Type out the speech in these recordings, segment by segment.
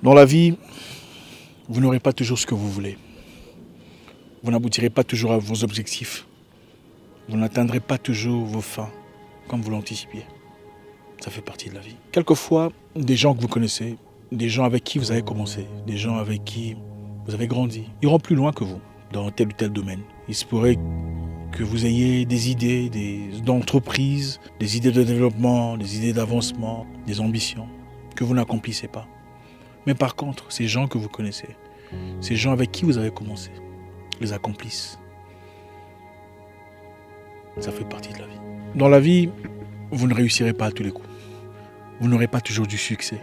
Dans la vie, vous n'aurez pas toujours ce que vous voulez. Vous n'aboutirez pas toujours à vos objectifs. Vous n'atteindrez pas toujours vos fins comme vous l'anticipiez. Ça fait partie de la vie. Quelquefois, des gens que vous connaissez, des gens avec qui vous avez commencé, des gens avec qui vous avez grandi, iront plus loin que vous dans tel ou tel domaine. Il se pourrait que vous ayez des idées d'entreprise, des idées de développement, des idées d'avancement, des ambitions que vous n'accomplissez pas. Mais par contre, ces gens que vous connaissez, ces gens avec qui vous avez commencé, les accomplissent. Ça fait partie de la vie. Dans la vie, vous ne réussirez pas à tous les coups. Vous n'aurez pas toujours du succès.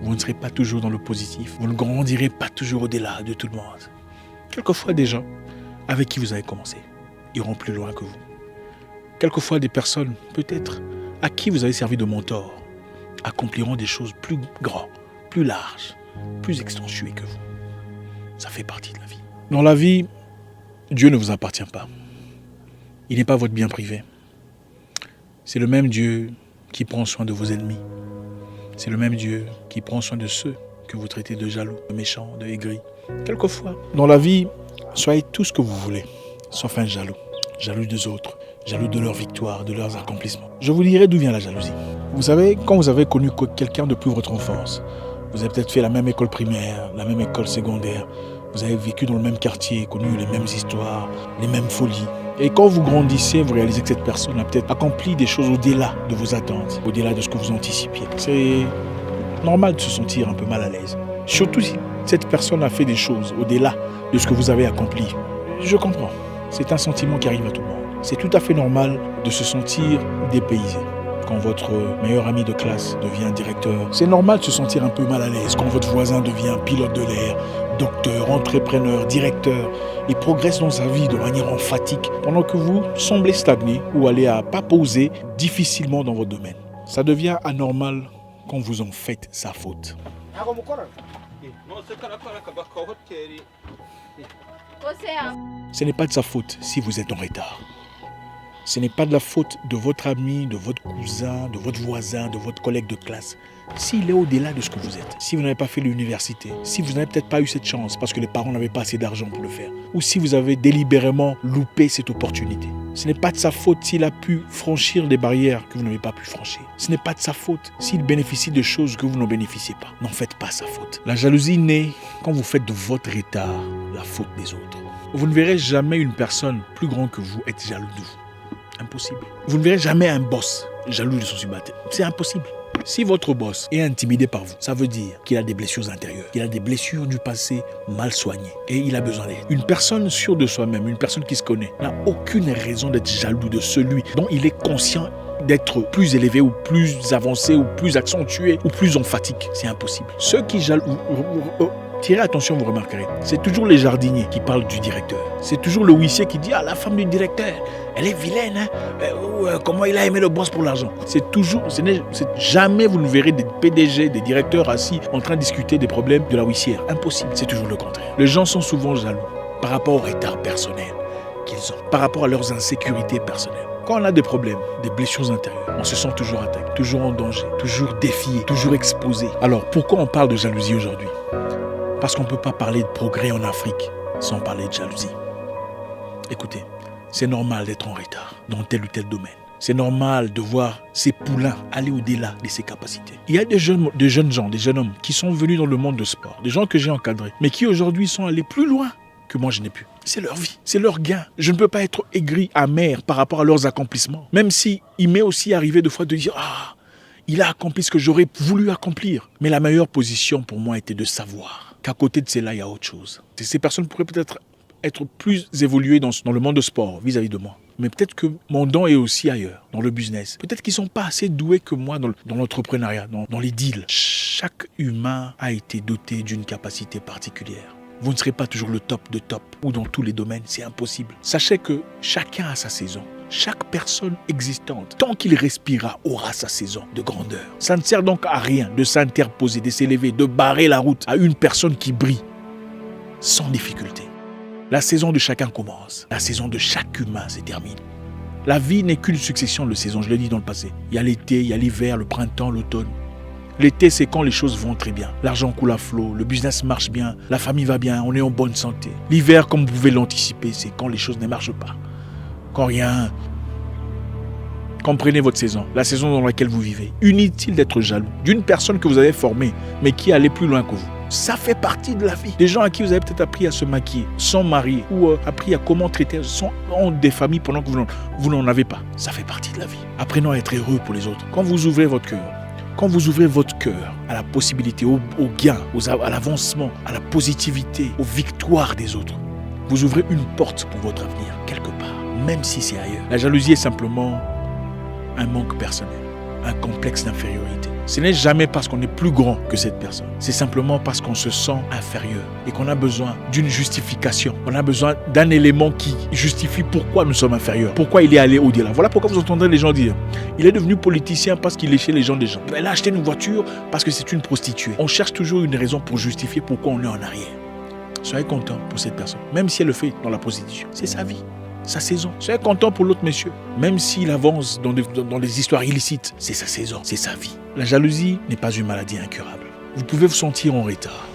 Vous ne serez pas toujours dans le positif. Vous ne grandirez pas toujours au-delà de tout le monde. Quelquefois, des gens avec qui vous avez commencé iront plus loin que vous. Quelquefois, des personnes, peut-être, à qui vous avez servi de mentor, accompliront des choses plus grandes, plus larges, plus extensuées que vous. Ça fait partie de la vie. Dans la vie, Dieu ne vous appartient pas. Il n'est pas votre bien privé. C'est le même Dieu qui prend soin de vos ennemis. C'est le même Dieu qui prend soin de ceux que vous traitez de jaloux, de méchants, de aigris. Quelquefois, dans la vie, soyez tout ce que vous voulez, sauf un jaloux. Jaloux des autres, jaloux de leur victoire, de leurs accomplissements. Je vous dirai d'où vient la jalousie. Vous savez, quand vous avez connu quelqu'un depuis votre enfance, vous avez peut-être fait la même école primaire, la même école secondaire, vous avez vécu dans le même quartier, connu les mêmes histoires, les mêmes folies. Et quand vous grandissez, vous réalisez que cette personne a peut-être accompli des choses au-delà de vos attentes, au-delà de ce que vous anticipiez. C'est normal de se sentir un peu mal à l'aise. Surtout si cette personne a fait des choses au-delà de ce que vous avez accompli. Je comprends. C'est un sentiment qui arrive à tout le monde. C'est tout à fait normal de se sentir dépaysé. Quand votre meilleur ami de classe devient directeur, c'est normal de se sentir un peu mal à l'aise. Quand votre voisin devient pilote de l'air, docteur, entrepreneur, directeur, et progresse dans sa vie de manière emphatique, pendant que vous semblez stagner ou aller à pas poser difficilement dans votre domaine. Ça devient anormal quand vous en faites sa faute. Ce n'est pas de sa faute si vous êtes en retard. Ce n'est pas de la faute de votre ami, de votre cousin, de votre voisin, de votre collègue de classe. S'il est au-delà de ce que vous êtes, si vous n'avez pas fait l'université, si vous n'avez peut-être pas eu cette chance parce que les parents n'avaient pas assez d'argent pour le faire, ou si vous avez délibérément loupé cette opportunité, ce n'est pas de sa faute s'il a pu franchir des barrières que vous n'avez pas pu franchir. Ce n'est pas de sa faute s'il bénéficie de choses que vous n'en bénéficiez pas. N'en faites pas sa faute. La jalousie naît quand vous faites de votre retard la faute des autres. Vous ne verrez jamais une personne plus grande que vous être jaloux de vous. Impossible. Vous ne verrez jamais un boss jaloux de son subalterne. C'est impossible. Si votre boss est intimidé par vous, ça veut dire qu'il a des blessures intérieures, qu'il a des blessures du passé mal soignées et il a besoin d'aide. Une personne sûre de soi-même, une personne qui se connaît, n'a aucune raison d'être jaloux de celui dont il est conscient d'être plus élevé ou plus avancé ou plus accentué ou plus emphatique. C'est impossible. Ceux qui jaloux... Tirez attention, vous remarquerez. C'est toujours les jardiniers qui parlent du directeur. C'est toujours le huissier qui dit « Ah, la femme du directeur, elle est vilaine, hein? Comment il a aimé le boss pour l'argent ?» Jamais vous ne verrez des PDG, des directeurs assis en train de discuter des problèmes de la huissière. Impossible, c'est toujours le contraire. Les gens sont souvent jaloux par rapport au retard personnel qu'ils ont, par rapport à leurs insécurités personnelles. Quand on a des problèmes, des blessures intérieures, on se sent toujours attaqué, toujours en danger, toujours défié, toujours exposé. Alors, pourquoi on parle de jalousie aujourd'hui ? Parce qu'on ne peut pas parler de progrès en Afrique sans parler de jalousie. Écoutez, c'est normal d'être en retard dans tel ou tel domaine. C'est normal de voir ces poulains aller au-delà de ses capacités. Il y a des jeunes gens, des jeunes hommes qui sont venus dans le monde de sport, des gens que j'ai encadrés, mais qui aujourd'hui sont allés plus loin que moi je n'ai pu. C'est leur vie, c'est leur gain. Je ne peux pas être aigri, amer par rapport à leurs accomplissements. Même si il m'est aussi arrivé de fois de dire « Ah, il a accompli ce que j'aurais voulu accomplir. » Mais la meilleure position pour moi était de savoir qu'à côté de cela, il y a autre chose. Ces personnes pourraient peut-être être plus évoluées dans le monde de sport vis-à-vis de moi. Mais peut-être que mon don est aussi ailleurs, dans le business. Peut-être qu'ils ne sont pas assez doués que moi dans l'entrepreneuriat, dans les deals. Chaque humain a été doté d'une capacité particulière. Vous ne serez pas toujours le top de top ou dans tous les domaines, c'est impossible. Sachez que chacun a sa saison. Chaque personne existante, tant qu'il respirera, aura sa saison de grandeur. Ça ne sert donc à rien de s'interposer, de s'élever, de barrer la route à une personne qui brille sans difficulté. La saison de chacun commence. La saison de chaque humain se termine. La vie n'est qu'une succession de saisons, je l'ai dit dans le passé. Il y a l'été, il y a l'hiver, le printemps, l'automne. L'été, c'est quand les choses vont très bien. L'argent coule à flot, le business marche bien, la famille va bien, on est en bonne santé. L'hiver, comme vous pouvez l'anticiper, c'est quand les choses ne marchent pas. Quand rien... Comprenez votre saison, la saison dans laquelle vous vivez. Inutile d'être jaloux d'une personne que vous avez formée, mais qui allait plus loin que vous. Ça fait partie de la vie. Des gens à qui vous avez peut-être appris à se maquiller, sans marier, ou appris à comment traiter, ont des familles pendant que vous n'en avez pas. Ça fait partie de la vie. Apprenons à être heureux pour les autres. Quand vous ouvrez votre cœur, à la possibilité, au gain, à l'avancement, à la positivité, aux victoires des autres, vous ouvrez une porte pour votre avenir, quelque part, même si c'est ailleurs. La jalousie est simplement un manque personnel, un complexe d'infériorité. Ce n'est jamais parce qu'on est plus grand que cette personne. C'est simplement parce qu'on se sent inférieur et qu'on a besoin d'une justification. On a besoin d'un élément qui justifie pourquoi nous sommes inférieurs, pourquoi il est allé au-delà. Voilà pourquoi vous entendrez les gens dire « Il est devenu politicien parce qu'il léchait les gens des gens. Il a acheté une voiture parce que c'est une prostituée. » On cherche toujours une raison pour justifier pourquoi on est en arrière. Soyez content pour cette personne, même si elle le fait dans la prostitution. C'est sa vie. Sa saison. Soyez content pour l'autre monsieur. Même s'il avance dans des histoires illicites, c'est sa saison, c'est sa vie. La jalousie n'est pas une maladie incurable. Vous pouvez vous sentir en retard.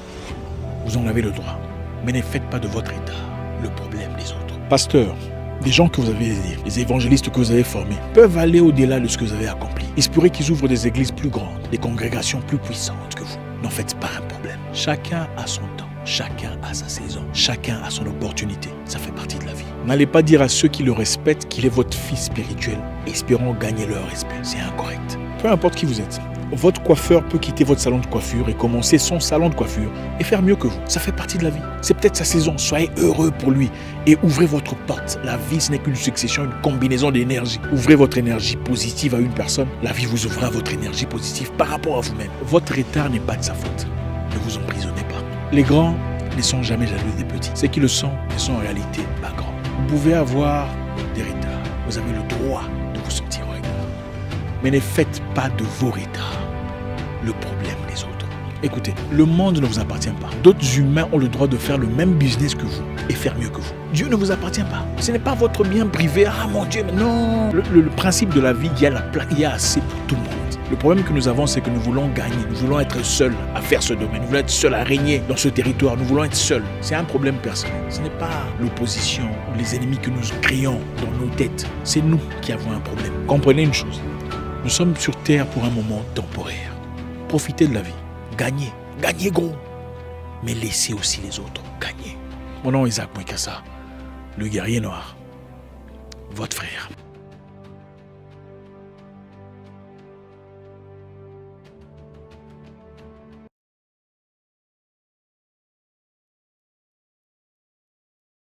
Vous en avez le droit. Mais ne faites pas de votre retard le problème des autres. Pasteur, des gens que vous avez aidés, les évangélistes que vous avez formés, peuvent aller au-delà de ce que vous avez accompli. Il se pourrait qu'ils ouvrent des églises plus grandes, des congrégations plus puissantes que vous. N'en faites pas un problème. Chacun a son temps. Chacun a sa saison, chacun a son opportunité, ça fait partie de la vie. N'allez pas dire à ceux qui le respectent qu'il est votre fils spirituel, espérant gagner leur respect, c'est incorrect. Peu importe qui vous êtes, votre coiffeur peut quitter votre salon de coiffure et commencer son salon de coiffure et faire mieux que vous, ça fait partie de la vie. C'est peut-être sa saison, soyez heureux pour lui et ouvrez votre porte. La vie, ce n'est qu'une succession, une combinaison d'énergie. Ouvrez votre énergie positive à une personne, la vie vous ouvrira votre énergie positive par rapport à vous-même. Votre retard n'est pas de sa faute, ne vous emprisonnez pas. Les grands ne sont jamais jaloux des petits. Ceux qui le sont ne sont en réalité pas grands. Vous pouvez avoir des retards. Vous avez le droit de vous sentir en retard. Mais ne faites pas de vos retards le problème des autres. Écoutez, le monde ne vous appartient pas. D'autres humains ont le droit de faire le même business que vous et faire mieux que vous. Dieu ne vous appartient pas. Ce n'est pas votre bien privé. Ah mon Dieu, mais non. Le principe de la vie, il y a assez pour tout le monde. Le problème que nous avons, c'est que nous voulons gagner. Nous voulons être seuls à faire ce domaine. Nous voulons être seuls à régner dans ce territoire. Nous voulons être seuls. C'est un problème personnel. Ce n'est pas l'opposition ou les ennemis que nous créons dans nos têtes. C'est nous qui avons un problème. Comprenez une chose. Nous sommes sur terre pour un moment temporaire. Profitez de la vie. Gagnez. Gagnez gros. Mais laissez aussi les autres gagner. Mon nom est Isaac Mwekassa, le guerrier noir. Votre frère.